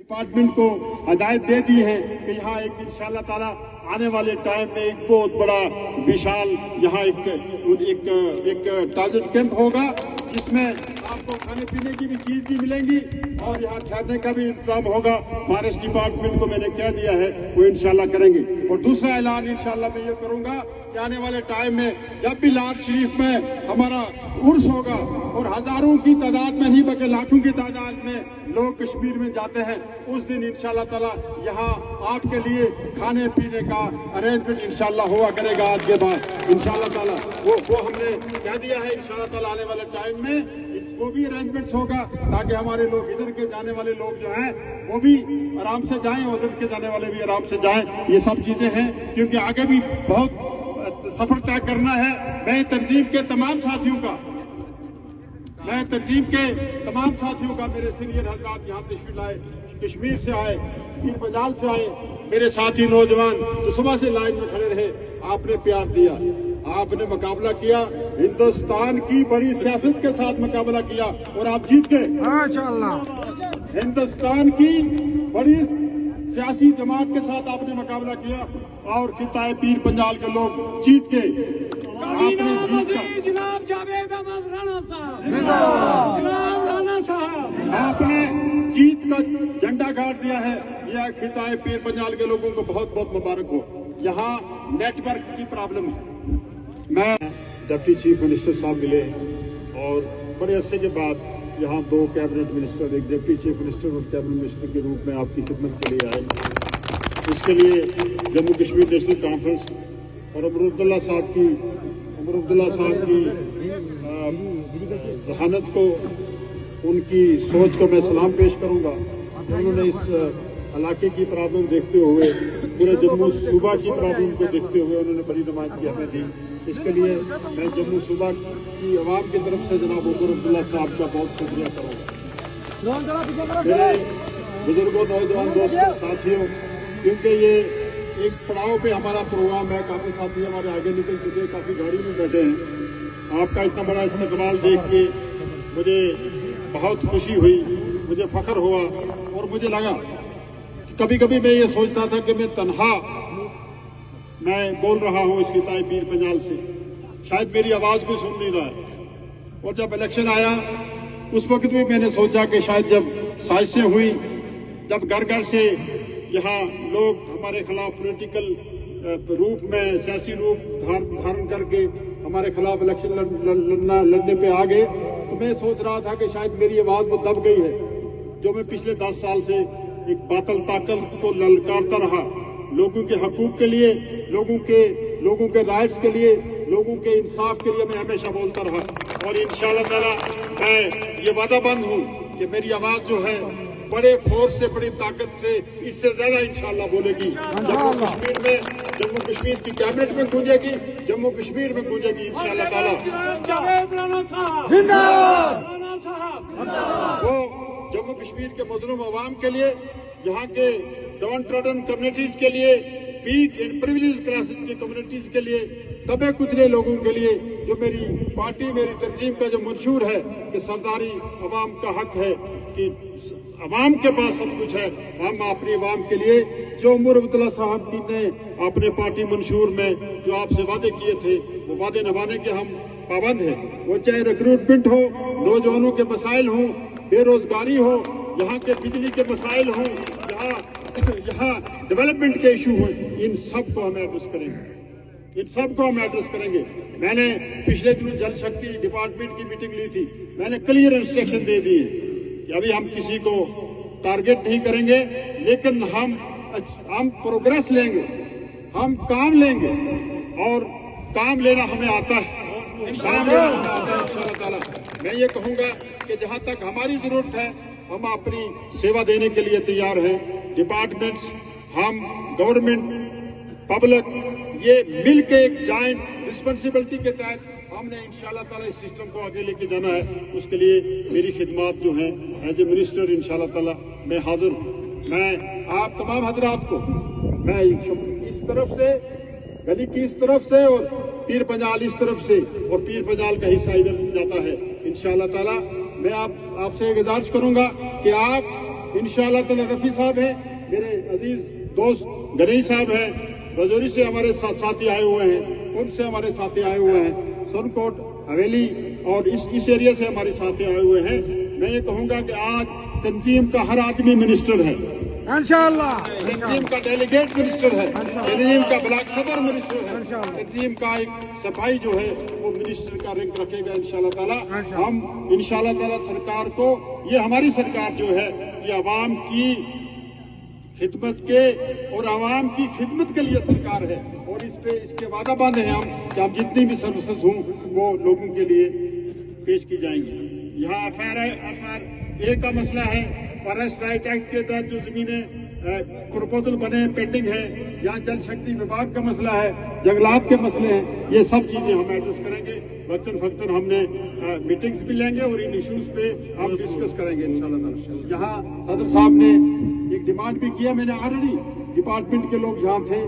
Department को हदायत दे दी है कि यहाँ एक इंशाअल्लाह ताला आने वाले टाइम में एक बहुत बड़ा विशाल यहाँ एक ट्रांजिट कैंप होगा जिसमें आपको खाने पीने की भी चीज भी मिलेंगी और यहाँ ठहरने का भी इंतजाम होगा। फॉरेस्ट डिपार्टमेंट को मैंने कह दिया है वो इंशाल्लाह करेंगे। और दूसरा ऐलान इंशाल्लाह मैं ये करूंगा कि आने वाले टाइम में जब भी लाहौर शरीफ में हमारा उर्स होगा और हजारों की तादाद में नहीं बल्कि लाखों की तादाद में लोग कश्मीर में जाते हैं, उस दिन इंशाल्लाह ताला यहाँ आपके लिए खाने पीने का अरेंजमेंट इंशाल्लाह हुआ करेगा। आज के बाद इंशाल्लाह ताला वो हमने कह दिया है। इंशाल्लाह ताला आने वाले टाइम में वो भी अरेंजमेंट्स होगा ताकि हमारे लोग इधर के जाने वाले लोग जो हैं वो भी आराम से जाएं, उधर के जाने वाले भी आराम से जाएं। ये सब चीजें हैं क्योंकि आगे भी बहुत सफर तय करना है। मैं तंजीम के तमाम साथियों का मेरे सीनियर हजरात यहाँ तशरीफ लाए, कश्मीर से आए, पीर पंजाल से आए, मेरे साथी नौजवान तो सुबह से लाइन में खड़े रहे, आपने प्यार दिया, आपने मुकाबला किया, हिंदुस्तान की बड़ी सियासत के साथ मुकाबला किया और आप जीत गए माशाअल्लाह। हिंदुस्तान की बड़ी सियासी जमात के साथ आपने मुकाबला किया और खिताए पीर पंजाल के लोग जीत गए। आपने जीत का झंडा गाड़ दिया है। यह खिताए पीर पंजाल के लोगों को बहुत बहुत मुबारक हो। यहाँ नेटवर्क की प्रॉब्लम है। मैं डिप्टी चीफ मिनिस्टर साहब मिले और बड़े अरसे के बाद यहाँ दो कैबिनेट मिनिस्टर, एक डिप्टी चीफ मिनिस्टर और कैबिनेट मिनिस्टर के रूप में आपकी खिदमत के लिए आए। इसके लिए जम्मू कश्मीर नेशनल कॉन्फ्रेंस और उमर अब्दुल्ला साहब की जहानत को, उनकी सोच को मैं सलाम पेश करूँगा। उन्होंने इस इलाके की प्रॉब्लम देखते हुए, पूरे जम्मू सूबा की प्रॉब्लम को देखते हुए उन्होंने बड़ी नुमाइंदगी हमें दी। इसके लिए मैं जम्मू सूबा की आवाम की तरफ से जनाब उमर अब्दुल्ला साहब का बहुत शुक्रिया करूँगा। मेरे बुजुर्गों, नौजवान दोस्तों, साथियों, क्योंकि ये एक पड़ाव पे हमारा प्रोग्राम है, काफ़ी साथी हमारे आगे निकल चुके, काफ़ी गाड़ी में बैठे हैं। आपका इतना बड़ा इस्तेमाल देख के मुझे बहुत खुशी हुई, मुझे फख्र हुआ और मुझे लगा कभी कभी मैं ये सोचता था कि मैं तन्हा मैं बोल रहा हूँ इस खिताए पीर पंजाल से, शायद मेरी आवाज़ कोई सुन नहीं रहा है। और जब इलेक्शन आया उस वक्त भी मैंने सोचा कि शायद जब साजिशें हुई, जब घर घर से यहाँ लोग हमारे खिलाफ पॉलिटिकल रूप में, सियासी रूप धारण करके हमारे खिलाफ इलेक्शन लड़ने पे आ गए, तो मैं सोच रहा था कि शायद मेरी आवाज़ वो दब गई है जो मैं पिछले 10 साल से एक बातल ताकत को ललकारता रहा, लोगों के हकूक के लिए, लोगों के राइट्स के लिए, लोगों के इंसाफ के लिए मैं हमेशा बोलता रहा। और इंशाअल्लाह ताला मैं ये वादाबंद हूँ कि मेरी आवाज़ जो है बड़े फोर्स से, बड़ी ताकत से, इससे ज्यादा इंशाअल्लाह बोलेगी। जम्मू कश्मीर की कैबिनेट में गूंजेगी, जम्मू कश्मीर में गूंजेगी इंशाअल्लाह ताला। वो जम्मू कश्मीर के मजलूम अवाम के लिए, यहाँ के डाउन ट्रोडन कम्युनिटीज के लिए, वीक एंड प्रिविलेज क्लासेस की कम्युनिटीज के लिए, दबे कुचले लोगों के लिए, जो मेरी पार्टी, मेरी तंजीम का जो मंशूर है कि सरदारी अवाम का हक है, कि अवाम के पास सब कुछ है, हम अपनी अवाम के लिए जो उमर अब्दुल्ला साहब की ने अपने पार्टी मंशूर में जो आपसे वादे किए थे, वो वादे निभाने के हम पाबंद हैं। वो चाहे रिक्रूटमेंट हो, नौजवानों के मसाइल हों, बेरोजगारी हो, यहाँ के बिजली के मसाइल हों, यहाँ डेवलपमेंट के इशू हों, इन सब को हम एड्रेस करेंगे। मैंने पिछले दिनों जल शक्ति डिपार्टमेंट की मीटिंग ली थी, मैंने क्लियर इंस्ट्रक्शन दे दिए कि अभी हम किसी को टारगेट नहीं करेंगे, लेकिन हम प्रोग्रेस लेंगे, हम काम लेंगे और काम लेना हमें आता है, इंशाअल्लाह ताला। मैं ये कहूँगा कि जहाँ तक हमारी जरूरत है हम अपनी सेवा देने के लिए तैयार हैं। डिपार्टमेंट्स, हम, गवर्नमेंट, पब्लिक, ये मिल के एक जॉइंट रिस्पॉन्सिबिलिटी के तहत हमने इंशाअल्लाह ताला इस सिस्टम को आगे लेके जाना है। उसके लिए मेरी खिदमत जो है एज ए मिनिस्टर इंशाअल्लाह ताला मैं हाजिर हूँ। मैं आप तमाम हजरात को, मैं इस तरफ से, गली की इस तरफ से और पीर पंजाल इस तरफ से, और पीर पंजाल का हिस्सा इधर जाता है, इंशाअल्लाह ताला मैं आपसे गुजारिश करूंगा कि आप इंशाअल्लाह ताला रफी साहब हैं, मेरे अजीज दोस्त गनई साहब हैं, रजौरी से हमारे साथी आए हुए हैं, उनसे हमारे साथी आए हुए हैं, सोनकोट हवेली और इस एरिया से हमारे साथी आए हुए हैं। मैं ये कहूँगा कि आज तंजीम का हर आदमी मिनिस्टर है, इंशाअल्लाह, तंजीम का डेलीगेट मिनिस्टर है, तंजीम का ब्लॉक सदर मिनिस्टर है, तंजीम का एक सफाई जो है वो मिनिस्टर का रैंक रखेगा इंशाल्लाह ताला। हम इंशाल्लाह ताला सरकार को, ये हमारी सरकार जो है ये आवाम की खिदमत के और आवाम की खिदमत के लिए सरकार है, और इस पे इसके वादा बांधे हैं हम कि हम जितनी भी सर्विसेज हों वो लोगों के लिए पेश की जाएंगी। यहाँ FR-A का मसला है, फॉरेस्ट राइट एक्ट के तहत जो जमीनें प्रपोजल बने पेंडिंग है, यहाँ जल शक्ति विभाग का मसला है, जंगलात के मसले हैं, ये सब चीजें हम एड्रेस करेंगे। वक्तन फक्तन हमने मीटिंग्स भी लेंगे और इन इश्यूज पे हम डिस्कस करेंगे इंशाल्लाह ताला। यहाँ सदर साहब ने एक डिमांड भी किया, मैंने ऑलरेडी डिपार्टमेंट के लोग यहाँ थे।